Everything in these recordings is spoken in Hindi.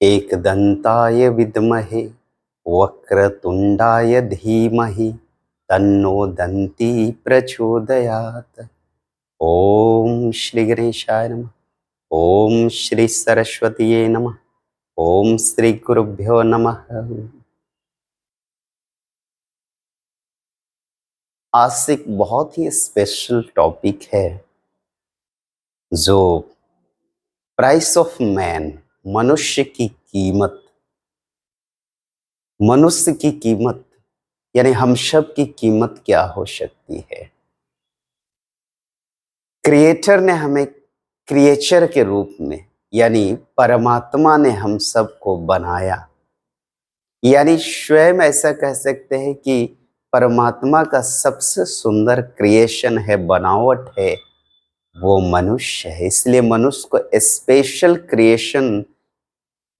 एकदन्ताय विद्महे वक्रतुण्डाय धीमहि तन्नो दन्ती प्रचोदयात्। ओम श्री गणेशाय नमः। ओम श्री सरस्वतीये नमः। ओम श्री गुरुभ्यो नमः। आज से एक बहुत ही स्पेशल टॉपिक है जो प्राइस ऑफ मैन, मनुष्य की कीमत। मनुष्य की कीमत यानी हम सब की कीमत क्या हो सकती है। क्रिएटर ने हमें क्रिएचर के रूप में यानी परमात्मा ने हम सबको बनाया, यानी स्वयं ऐसा कह सकते हैं कि परमात्मा का सबसे सुंदर क्रिएशन है, बनावट है, वो मनुष्य है। इसलिए मनुष्य को special creation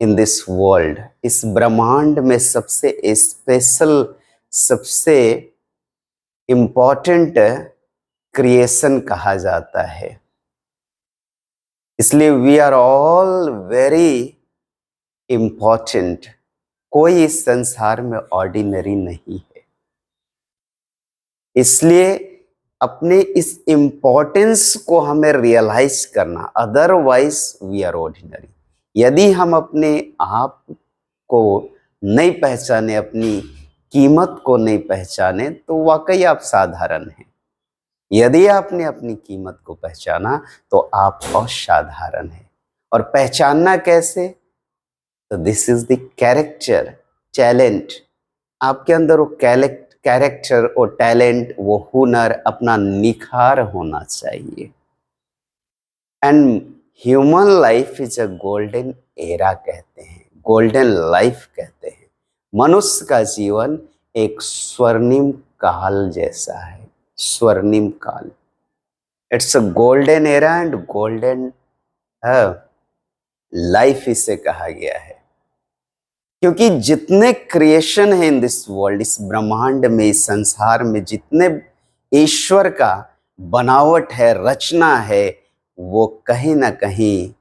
in this world, इस ब्रह्मांड में सबसे स्पेशल, सबसे इम्पोर्टेंट क्रिएशन कहा जाता है। इसलिए we are all very important. कोई इस संसार में ऑर्डिनरी नहीं है। इसलिए अपने इस इम्पोर्टेंस को हमें रियलाइज करना, अदरवाइज वी आर ऑर्डिनरी। यदि हम अपने आप को नहीं पहचाने, अपनी कीमत को नहीं पहचाने, तो वाकई आप साधारण हैं। यदि आपने अपनी कीमत को पहचाना तो आप असाधारण हैं। और पहचानना कैसे? तो this is the character, talent. आपके अंदर वो कैरेक्टर, वो टैलेंट, वो हुनर, अपना निखार होना चाहिए। And human life is a golden era कहते हैं, गोल्डन लाइफ कहते हैं। मनुष्य का जीवन एक स्वर्णिम काल जैसा है, स्वर्णिम काल। It's a golden era and golden life इसे कहा गया है। क्योंकि जितने क्रिएशन है इन दिस वर्ल्ड, इस ब्रह्मांड में, इस संसार में, जितने ईश्वर का बनावट है, रचना है, वो कहीं ना कहीं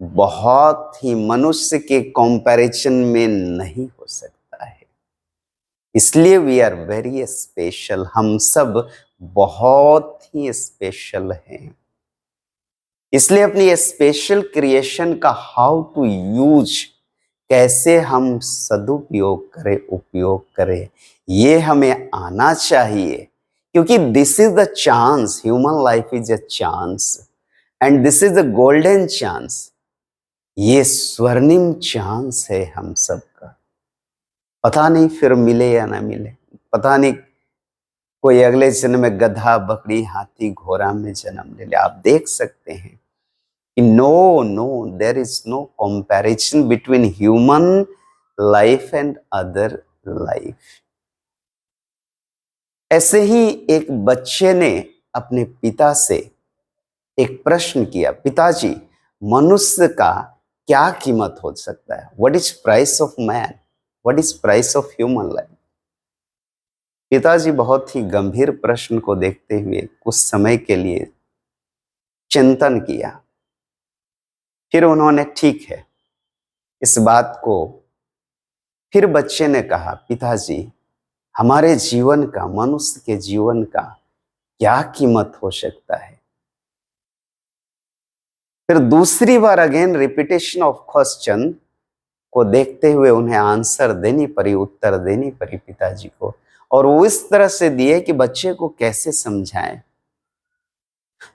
बहुत ही मनुष्य के कंपैरिजन में नहीं हो सकता है। इसलिए वी आर वेरी स्पेशल। हम सब बहुत ही स्पेशल हैं। इसलिए अपनी स्पेशल क्रिएशन का हाउ टू यूज, कैसे हम सदुपयोग करें, उपयोग करें, ये हमें आना चाहिए। क्योंकि this is the chance, human life is a chance and this is the golden chance. ये स्वर्णिम चांस है हम सबका। पता नहीं फिर मिले या ना मिले, पता नहीं कोई अगले जन्म में गधा, बकरी, हाथी, घोड़ा में जन्म ले ले। आप देख सकते हैं no, there is no comparison between human life and other life. ऐसे ही एक बच्चे ने अपने पिता से एक प्रश्न किया, पिताजी, मनुष्य का क्या कीमत हो सकता है? What is price of man? What is price of human life? पिताजी बहुत ही गंभीर प्रश्न को देखते हुए कुछ समय के लिए चिंतन किया। फिर उन्होंने ठीक है इस बात को, फिर बच्चे ने कहा, पिताजी, हमारे जीवन का, मनुष्य के जीवन का क्या कीमत हो सकता है? फिर दूसरी बार अगेन रिपीटेशन ऑफ क्वेश्चन को देखते हुए उन्हें आंसर देनी पड़ी, उत्तर देनी पड़ी पिताजी को। और वो इस तरह से दिए कि बच्चे को कैसे समझाएं।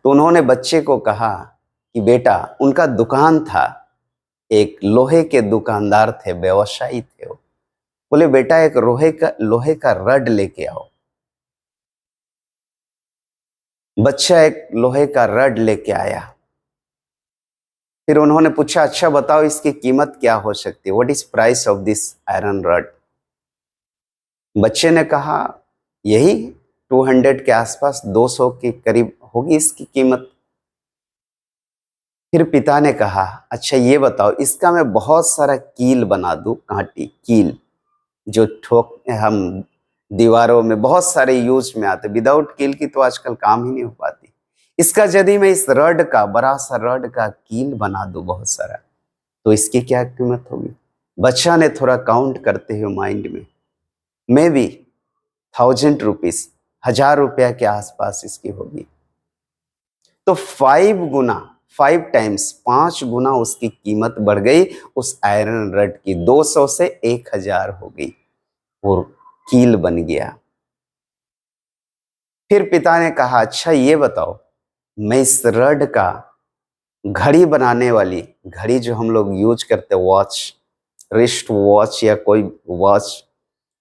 तो उन्होंने बच्चे को कहा कि बेटा, उनका दुकान था, एक लोहे के दुकानदार थे, व्यवसायी थे वो। बोले, बेटा, एक लोहे का रड लेके आओ। बच्चा एक लोहे का रड लेके आया। फिर उन्होंने पूछा, अच्छा बताओ इसकी कीमत क्या हो सकती है? What is price of this iron rod? बच्चे ने कहा, यही 200 के आसपास, 200 के करीब होगी इसकी कीमत। फिर पिता ने कहा, अच्छा ये बताओ, इसका मैं बहुत सारा कील बना दूं, कांटी, कील, जो ठोक हम दीवारों में बहुत सारे यूज में आते। विदाउट कील की तो आजकल काम ही नहीं हो पाती। इसका यदि मैं इस रड का, बड़ा सा रड का कील बना दूं बहुत सारा, तो इसकी क्या कीमत होगी? बच्चा ने थोड़ा काउंट करते हुए माइंड में, मे बी 1000 रुपीज, 1000 रुपया के आसपास इसकी होगी। तो 5 गुना, 5 टाइम्स, 5 गुना उसकी कीमत बढ़ गई उस आयरन रड की। 200 से 1000 हो गई और कील बन गया। फिर पिता ने कहा, अच्छा ये बताओ, मैं इस रड का घड़ी बनाने वाली, घड़ी जो हम लोग यूज करते, वॉच, रिस्ट वॉच या कोई वॉच,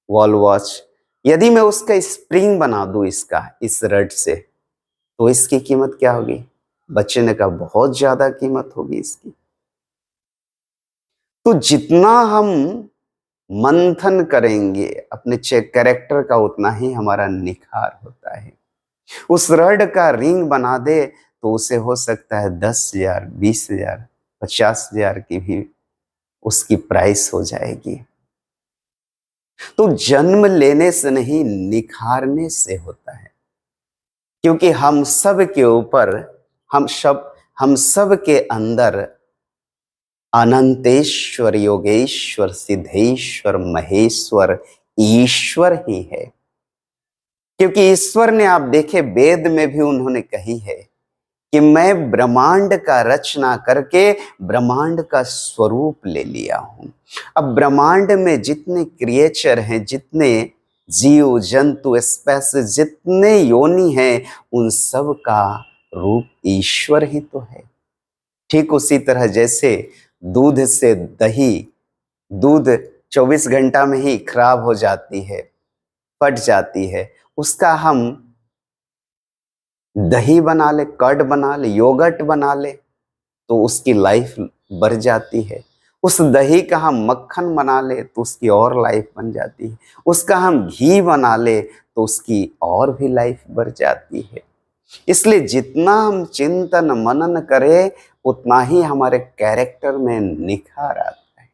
वॉल वॉच, यदि मैं उसका स्प्रिंग बना दूं इसका, इस रड से, तो इसकी कीमत क्या होगी? बच्चे ने कहा, बहुत ज्यादा कीमत होगी इसकी। तो जितना हम मंथन करेंगे अपने कैरेक्टर का, उतना ही हमारा निखार होता है। उस रड का रिंग बना दे तो उसे हो सकता है 10,000, 20,000, 50,000 की भी उसकी प्राइस हो जाएगी। तो जन्म लेने से नहीं, निखारने से होता है। क्योंकि हम सब के ऊपर, हम सब के अंदर अनंतेश्वर, योगेश्वर, सिद्धेश्वर, महेश्वर, ईश्वर ही है। क्योंकि ईश्वर ने, आप देखे वेद में भी उन्होंने कही है कि मैं ब्रह्मांड का रचना करके ब्रह्मांड का स्वरूप ले लिया हूं। अब ब्रह्मांड में जितने क्रिएचर हैं, जितने जीव जंतु स्पेसीज, जितने योनि हैं, उन सब का रूप ईश्वर ही तो है। ठीक उसी तरह जैसे दूध से दही, दूध 24 घंटा में ही खराब हो जाती है, फट जाती है, उसका हम दही बना ले, कर्ड बना ले, योगर्ट बना ले, तो उसकी लाइफ बढ़ जाती है। उस दही का हम मक्खन बना ले तो उसकी और लाइफ बन जाती है। उसका हम घी बना ले तो उसकी और भी लाइफ बढ़ जाती है। इसलिए जितना हम चिंतन मनन करें, उतना ही हमारे कैरेक्टर में निखार आता है,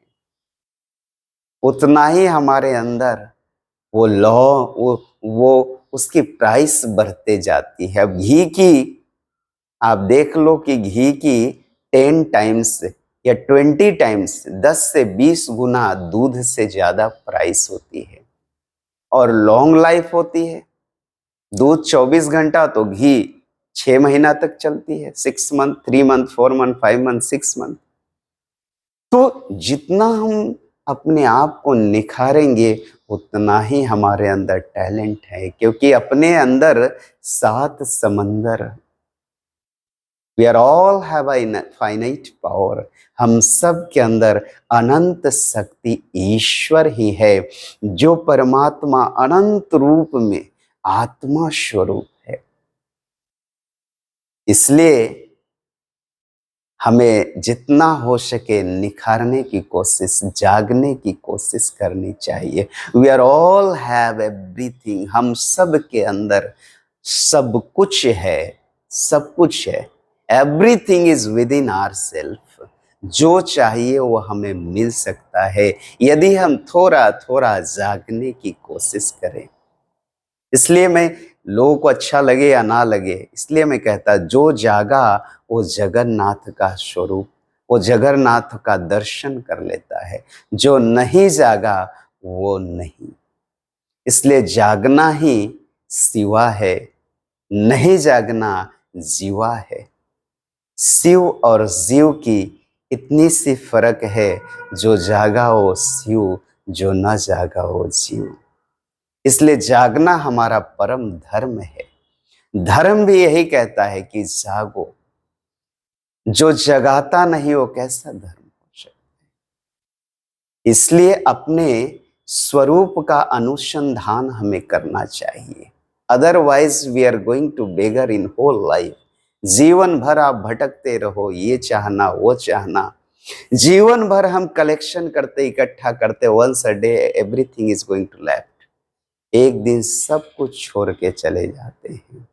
उतना ही हमारे अंदर वो लॉ, वो उसकी प्राइस बढ़ते जाती है। अब घी की आप देख लो कि घी की 10 टाइम्स या 20 टाइम्स, 10 से 20 गुना दूध से ज्यादा प्राइस होती है और लॉन्ग लाइफ होती है। दूध 24 घंटा तो घी 6 महीना तक चलती है, 6 month, 3 month, 4 month, 5 month, 6 month. तो जितना हम अपने आप को निखारेंगे, उतना ही हमारे अंदर टैलेंट है। क्योंकि अपने अंदर 7 समंदर, we are all have a finite power, हम सब के अंदर अनंत शक्ति ईश्वर ही है, जो परमात्मा अनंत रूप में आत्मा स्वरूप है। इसलिए हमें जितना हो सके निखारने की कोशिश, जागने की कोशिश करनी चाहिए। We are all have everything, हम सब के अंदर सब कुछ है, सब कुछ है। Everything is within our self. जो चाहिए वो हमें मिल सकता है, यदि हम थोड़ा थोड़ा जागने की कोशिश करें। इसलिए मैं, लोगों को अच्छा लगे या ना लगे, इसलिए मैं कहता, जो जागा वो जगन्नाथ का स्वरूप, वो जगन्नाथ का दर्शन कर लेता है। जो नहीं जागा वो नहीं। इसलिए जागना ही शिवा है, नहीं जागना जीवा है। शिव और जीव की इतनी सी फर्क है, जो जागा वो शिव, जो न जागा वो जीव। इसलिए जागना हमारा परम धर्म है। धर्म भी यही कहता है कि जागो। जो जगाता नहीं वो कैसा धर्म हो सकता है? इसलिए अपने स्वरूप का अनुसंधान हमें करना चाहिए। Otherwise we are going to beggar in whole life. जीवन भर आप भटकते रहो, ये चाहना वो चाहना। जीवन भर हम कलेक्शन करते, इकट्ठा करते, once a day everything is going to left. एक दिन सब कुछ छोड़ के चले जाते हैं।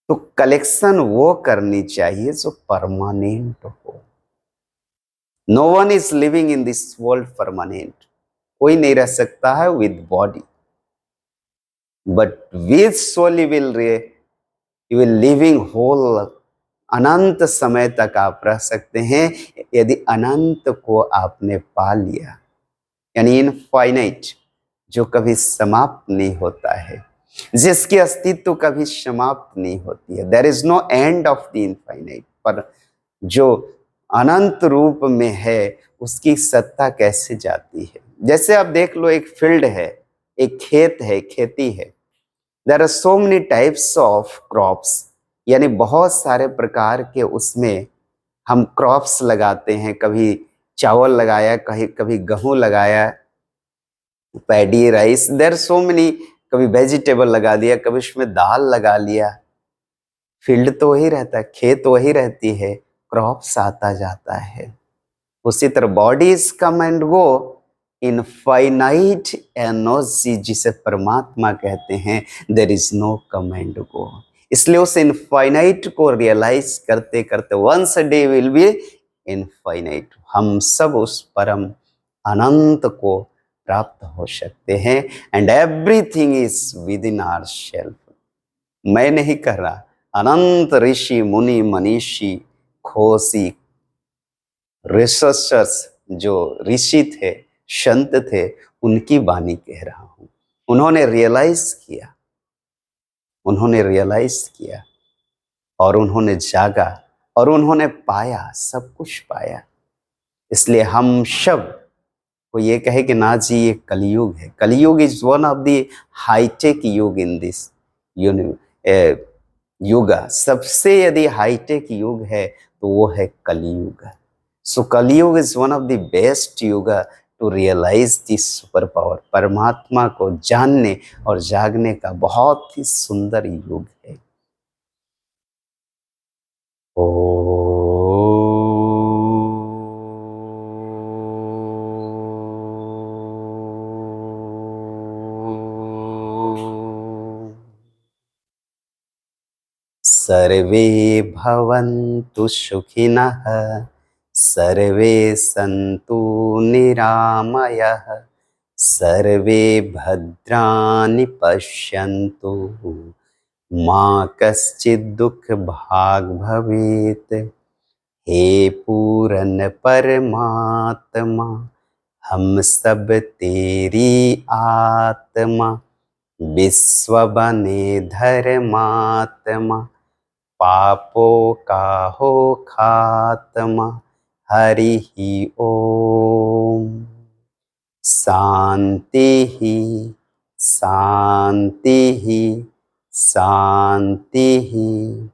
तो कलेक्शन वो करनी चाहिए जो परमानेंट हो। No one is living in this world permanent. कोई नहीं रह सकता है with body, but with soul you will living whole अनंत समय तक आप रह सकते हैं यदि अनंत को आपने पा लिया, यानी इनफाइनाइट, जो कभी समाप्त नहीं होता है, जिसकी अस्तित्व कभी समाप्त नहीं होती है। There is no end of the infinite. पर जो अनंत रूप में है उसकी सत्ता कैसे जाती है? जैसे आप देख लो, एक फील्ड है, एक खेत है, खेती है। There are so many types of crops, यानी बहुत सारे प्रकार के उसमें हम क्रॉप्स लगाते हैं। कभी चावल लगाया, कहीं कभी गेहूं लगाया, paddy, rice, there so many, कभी वेजिटेबल लगा दिया, कभी उसमें दाल लगा लिया। फील्ड तो वही रहता है, खेत वही रहती है, क्रॉप्स आता जाता है। उसी तरह bodies come and go, infinite energy जिसे परमात्मा कहते हैं, there is no come and go. इसलिए उस इनफाइनाइट को रियलाइज करते करते once a day will be infinite, हम सब उस परम अनंत को प्राप्त हो सकते हैं। And everything is within our self. मैं नहीं कह रहा, अनंत ऋषि मुनि मनीषी खोसी रिसर्चर्स, जो ऋषि थे, संत थे, उनकी वाणी कह रहा हूं। उन्होंने रियलाइज किया, उन्होंने रियलाइज किया और उन्होंने जागा और उन्होंने पाया, सब कुछ पाया। इसलिए हम सब को ये कहे कि ना जी ये कलयुग है। Kalyug is one of the hi-tech yug in this युग। सबसे यदि हाईटेक युग है तो वो है Kalyug. So Kalyug is one of the best yug to realise this super power. परमात्मा को जानने और जागने का बहुत ही सुंदर युग है। ओ सर्वे भवन्तु सुखिनः, सर्वे सन्तु निरामयः, सर्वे भद्राणि पश्यन्तु, मा कश्चित् दुःख भाग् भवेत्। हे पूरन परमात्मा, हम सब तेरी आत्मा, विश्व बने धर्मात्मा, पापों का हो खात्मा। हरि ही ओम। शांति ही, शांति ही, शांति ही।